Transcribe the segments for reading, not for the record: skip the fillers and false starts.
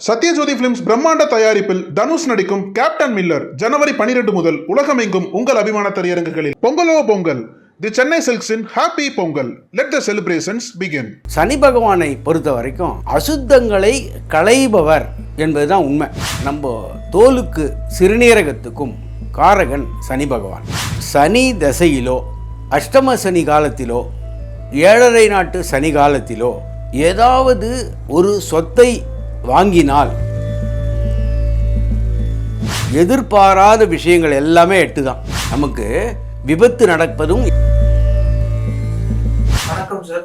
Sathyajothi films பிரம்மாண்ட தயாரிப்பில் தனுஷ் நடிக்கும் கேப்டன் மில்லர் ஜனவரி 12 முதல் உலகமெங்கும் உங்கள் அபிமான திரையரங்குகளில். பொங்கலோ பொங்கல், தி சென்னை சில்க்ஸின் happy Pongal. Let the celebrations begin. Shani பகவானை பொறுத்த வரைக்கும் அசுத்தங்களை களைபவர் என்பதுதான் உண்மை. நம்ம தோலுக்கு சிறுநீரகத்துக்கும் காரகன் சனி பகவான். சனி தசையிலோ அஷ்டம சனி காலத்திலோ 7.5 நாட்டு சனி காலத்திலோ ஏதாவது ஒரு சொத்தை வாங்கினால் எதிர்பாராத விஷயங்கள் எல்லாமே எட்டுதான். நமக்கு விபத்து நடப்பதும். வணக்கம் சார்.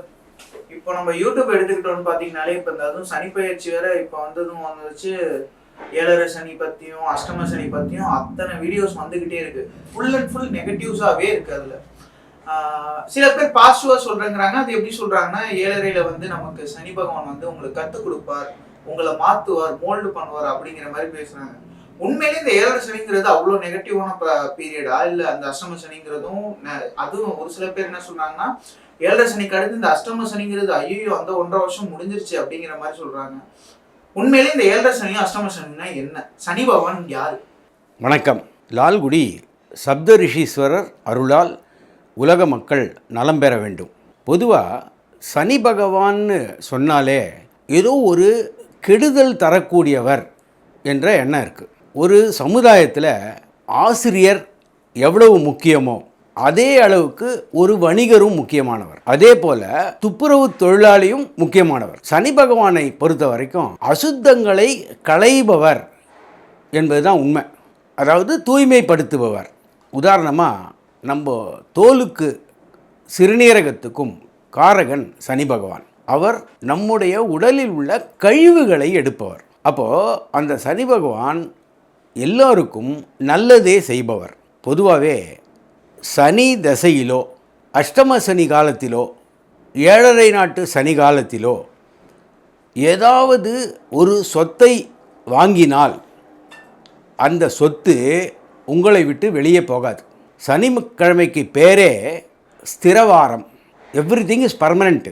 இப்போ நம்ம யூடியூப் எடுத்துக்கிட்டோம்னு பார்த்தீங்கனாலே இப்போ அதுவும் சனி பயிற்சி வேற இப்போ வந்துச்சு. 7.5 சனி பற்றியும் அஷ்டம சனி பற்றியும் அத்தனை வீடியோஸ் வந்துக்கிட்டே இருக்கு. ஃபுல் அண்ட் ஃபுல் நெகட்டிவ்ஸாகவே இருக்கு. அதில் சில பேர் பாசிட்டிவாக சொல்கிறேங்கிறாங்க. அது எப்படி சொல்கிறாங்கன்னா, 7.5 நமக்கு சனி பகவான் உங்களுக்கு கற்றுக் கொடுப்பார், உங்களை மாற்றுவார், மோல்டு பண்ணுவார் அப்படிங்கிற மாதிரி பேசுகிறாங்க. உண்மையிலே இந்த 7.5 சனிங்கிறது அவ்வளோ நெகட்டிவான பீரியடா, இல்லை அந்த அஷ்டம சனிங்கிறதும்? அதுவும் ஒரு சில பேர் என்ன சொல்கிறாங்கன்னா, 7.5 சனிக்கு அடுத்து இந்த அஷ்டம சனிங்கிறது ஐயோ அந்த 1.5 வருஷம் முடிஞ்சிருச்சு அப்படிங்கிற மாதிரி சொல்கிறாங்க. உண்மையிலே இந்த 7.5 சனியும் அஷ்டம சனினா என்ன? சனி பகவான் யார்? வணக்கம். லால்குடி சப்த ரிஷீஸ்வரர் அருளால் உலக மக்கள் நலம் பெற வேண்டும். பொதுவாக சனி பகவான்னு சொன்னாலே ஏதோ ஒரு கெடுதல் தரக்கூடியவர் என்ற எண்ணம் இருக்குது. ஒரு சமுதாயத்தில் ஆசிரியர் எவ்வளவு முக்கியமோ அதே அளவுக்கு ஒரு வணிகரும் முக்கியமானவர், அதே போல துப்புரவு தொழிலாளியும் முக்கியமானவர். சனி பகவானை பொறுத்த வரைக்கும் அசுத்தங்களை களைபவர் என்பதுதான் உண்மை. அதாவது தூய்மைப்படுத்துபவர். உதாரணமாக நம்ம தோலுக்கு சிறுநீரகத்துக்கும் காரகன் சனி பகவான். அவர் நம்முடைய உடலில் உள்ள கழிவுகளை எடுப்பவர். அப்போது அந்த சனி பகவான் எல்லோருக்கும் நல்லதே செய்பவர். பொதுவாகவே சனி தசையிலோ அஷ்டம சனி காலத்திலோ 7.5 நாட்டு சனி காலத்திலோ ஏதாவது ஒரு சொத்தை வாங்கினால் அந்த சொத்து உங்களை விட்டு வெளியே போகாது. சனிக்கிழமைக்கு பேரே ஸ்திரவாரம். Everything is permanent.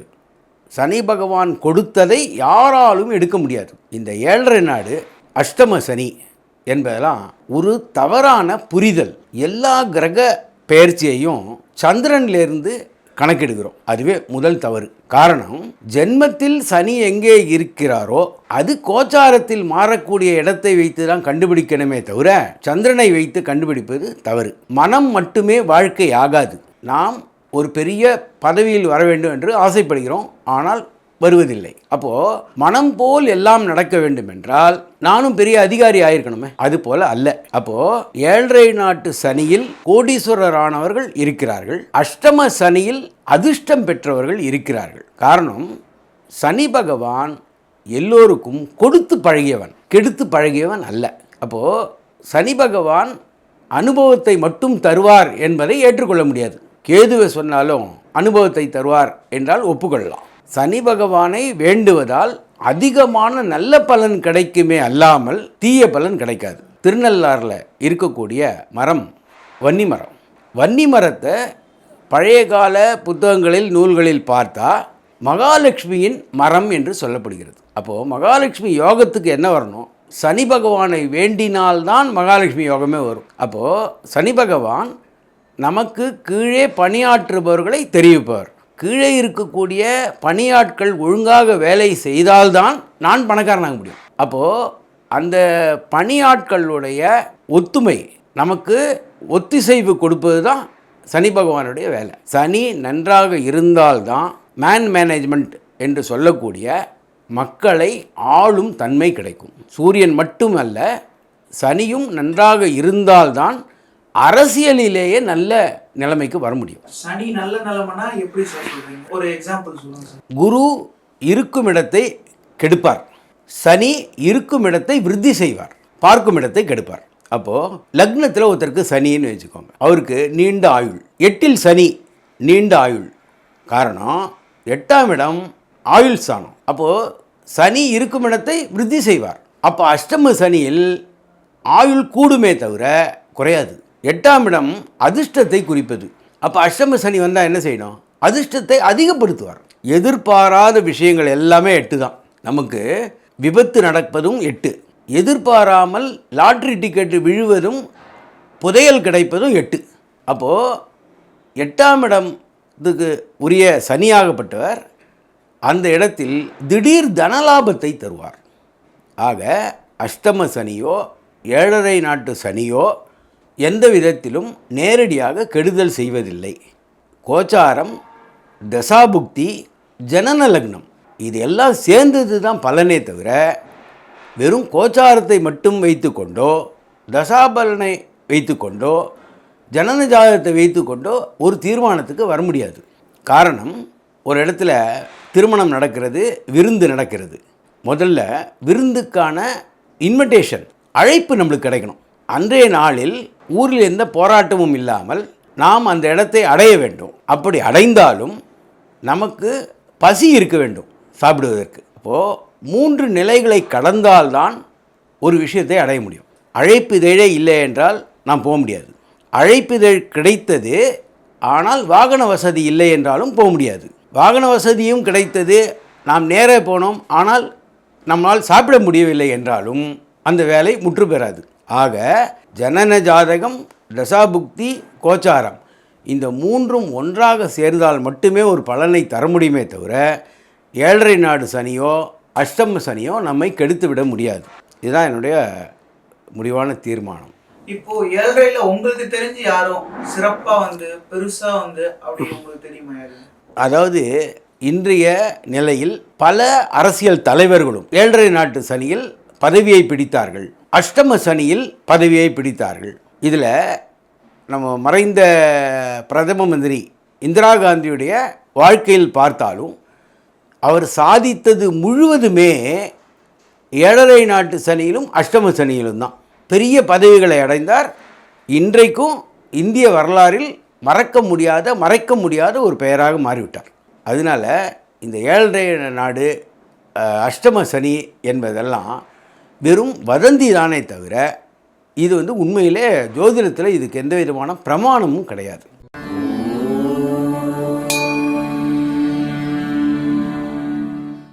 Shani Bhagavan கொடுத்ததை யாராலும் எடுக்க முடியாது. இந்த 7.5 நாடு அஷ்டம சனி என்பதெல்லாம் ஒரு தவறான புரிதல். எல்லா கிரக பெயர்ச்சியையும் சந்திரனிலிருந்து கணக்கெடுக்கிறோம். அதுவே முதல் தவறு. காரணம், ஜென்மத்தில் சனி எங்கே இருக்கிறாரோ அது கோச்சாரத்தில் மாறக்கூடிய இடத்தை வைத்து தான் கண்டுபிடிக்கணுமே தவிர சந்திரனை வைத்து கண்டுபிடிப்பது தவறு. மனம் மட்டுமே வாழ்க்கை ஆகாது. நாம் ஒரு பெரிய பதவியில் வர வேண்டும் என்று ஆசைப்படுகிறோம், ஆனால் வருவதில்லை. அப்போது மனம் போல் எல்லாம் நடக்க வேண்டும் என்றால் நானும் பெரிய அதிகாரி ஆயிருக்கணுமே, அது போல அல்ல. அப்போது 7.5 நாட்டு சனியில் கோடீஸ்வரரானவர்கள் இருக்கிறார்கள், அஷ்டம சனியில் அதிர்ஷ்டம் பெற்றவர்கள் இருக்கிறார்கள். காரணம், சனி பகவான் எல்லோருக்கும் கொடுத்து பழகியவன், கெடுத்து பழகியவன் அல்ல. அப்போது சனி பகவான் அனுபவத்தை மட்டும் தருவார் என்பதை ஏற்றுக்கொள்ள முடியாது. கேதுவை சொன்னாலும் அனுபவத்தை தருவார் என்றால் ஒப்புக்கொள்ளலாம். சனி பகவானை வேண்டுவதால் அதிகமான நல்ல பலன் கிடைக்குமே அல்லாமல் தீய பலன் கிடைக்காது. திருநள்ளாறில் இருக்கக்கூடிய மரம் வன்னி மரம். வன்னி மரத்தை பழைய கால புத்தகங்களில் நூல்களில் பார்த்தா மகாலட்சுமியின் மரம் என்று சொல்லப்படுகிறது. அப்போது மகாலட்சுமி யோகத்துக்கு என்ன வரணும்? சனி பகவானை வேண்டினால்தான் மகாலட்சுமி யோகமே வரும். அப்போது சனி பகவான் நமக்கு கீழே பணியாற்றுபவர்களை தெரிவிப்பவர். கீழே இருக்கக்கூடிய பணியாட்கள் ஒழுங்காக வேலை செய்தால்தான் நான் பணக்காரனாக முடியும். அப்போது அந்த பணியாட்களுடைய ஒத்துமை, நமக்கு ஒத்திசைவு கொடுப்பது தான் சனி பகவானுடைய வேலை. சனி நன்றாக இருந்தால்தான் மேனேஜ்மெண்ட் என்று சொல்லக்கூடிய மக்களை ஆளும் தன்மை கிடைக்கும். சூரியன் மட்டுமல்ல, சனியும் நன்றாக இருந்தால்தான் அரசியலிலேயே நல்ல நிலைமைக்கு வர முடியும். சனி நல்ல நிலைமைனா எப்படி சொல்றீங்க? ஒரு எக்ஸாம்பிள் சொல்லுங்க சார். குரு இருக்கும் இடத்தை கெடுப்பார், சனி இருக்கும் இடத்தை விருத்தி செய்வார், பார்க்கும் இடத்தை கெடுப்பார். அப்போது லக்னத்தில் ஒருத்தருக்கு சனின்னு வச்சுக்கோங்க, அவருக்கு நீண்ட ஆயுள். 8இல் சனி, நீண்ட ஆயுள். காரணம், 8ஆம் இடம் ஆயுள் ஸ்தானம். அப்போது சனி இருக்கும் இடத்தை விருத்தி செய்வார். அப்போ அஷ்டம சனியில் ஆயுள் கூடுமே தவிர குறையாது. 8ஆம் இடம் அதிர்ஷ்டத்தை குறிப்பது. அப்போ அஷ்டம சனி வந்தால் என்ன செய்யணும்? அதிர்ஷ்டத்தை அதிகப்படுத்துவார். எதிர்பாராத விஷயங்கள் எல்லாமே 8 தான். நமக்கு விபத்து நடப்பதும் 8, எதிர்பாராமல் லாட்ரி டிக்கெட்டு விழுவதும் புதையல் கிடைப்பதும் 8. அப்போது 8ஆம் இடத்துக்கு உரிய சனியாகப்பட்டவர் அந்த இடத்தில் திடீர் தனலாபத்தை தருவார். ஆக அஷ்டம சனியோ 7.5 நாட்டு சனியோ எந்த விதத்திலும் நேரடியாக கெடுதல் செய்வதில்லை. கோச்சாரம், தசாபுக்தி, ஜனன லக்னம் இது எல்லாம் சேர்ந்தது தான் பலனே தவிர வெறும் கோச்சாரத்தை மட்டும் வைத்துக்கொண்டோ தசாபலனை வைத்துக்கொண்டோ ஜனன ஜாதகத்தை வைத்துக்கொண்டோ ஒரு தீர்மானத்துக்கு வர முடியாது. காரணம், ஒரு இடத்துல திருமணம் நடக்கிறது, விருந்து நடக்கிறது. முதல்ல விருந்துக்கான இன்விடேஷன், அழைப்பு நம்மளுக்கு கிடைக்கணும். அன்றைய நாளில் ஊரில் எந்த போராட்டமும் இல்லாமல் நாம் அந்த இடத்தை அடைய வேண்டும். அப்படி அடைந்தாலும் நமக்கு பசி இருக்க வேண்டும் சாப்பிடுவதற்கு. அப்போது 3 நிலைகளை கடந்தால்தான் ஒரு விஷயத்தை அடைய முடியும். அழைப்பிதழே இல்லை என்றால் நாம் போக முடியாது. அழைப்பிதழ் கிடைத்தது, ஆனால் வாகன வசதி இல்லை என்றாலும் போக முடியாது. வாகன வசதியும் கிடைத்தது, நாம் நேரே போனோம், ஆனால் நம்மால் சாப்பிட முடியவில்லை என்றாலும் அந்த வேலை முற்று பெறாது. ஆக ஜனன ஜாதகம், தசாபுக்தி, கோச்சாரம் இந்த 3ம் ஒன்றாக சேர்ந்தால் மட்டுமே ஒரு பலனை தர முடியுமே தவிர 7.5 நாடு சனியோ அஷ்டம சனியோ நம்மை கெடுத்து விட முடியாது. இதுதான் என்னுடைய முடிவான தீர்மானம். இப்போ 7.5ல உங்களுக்கு தெரிஞ்சு யாரும் சிறப்பா பெருசா அப்படி உங்களுக்கு தெரியுமா யாரு? அதாவது இன்றைய நிலையில் பல அரசியல் தலைவர்களும் 7.5 நாட்டு சனியில் பதவியை பிடித்தார்கள், அஷ்டம சனியில் பதவியை பிடித்தார்கள். இதில் நம்ம மறைந்த பிரதம மந்திரி இந்திரா காந்தியுடைய வாழ்க்கையில் பார்த்தாலும் அவர் சாதித்தது முழுவதுமே 7.5 நாட்டு சனியிலும் அஷ்டம சனியிலும் தான். பெரிய பதவிகளை அடைந்தார். இன்றைக்கும் இந்திய வரலாறில் மறைக்க முடியாத ஒரு பெயராக மாறிவிட்டார். அதனால் இந்த 7.5 நாடு அஷ்டம சனி என்பதெல்லாம் வெறும் வதந்தி தானே தவிர இது உண்மையிலே ஜோதிடத்தில் இதுக்கு எந்த விதமான பிரமாணமும் கிடையாது.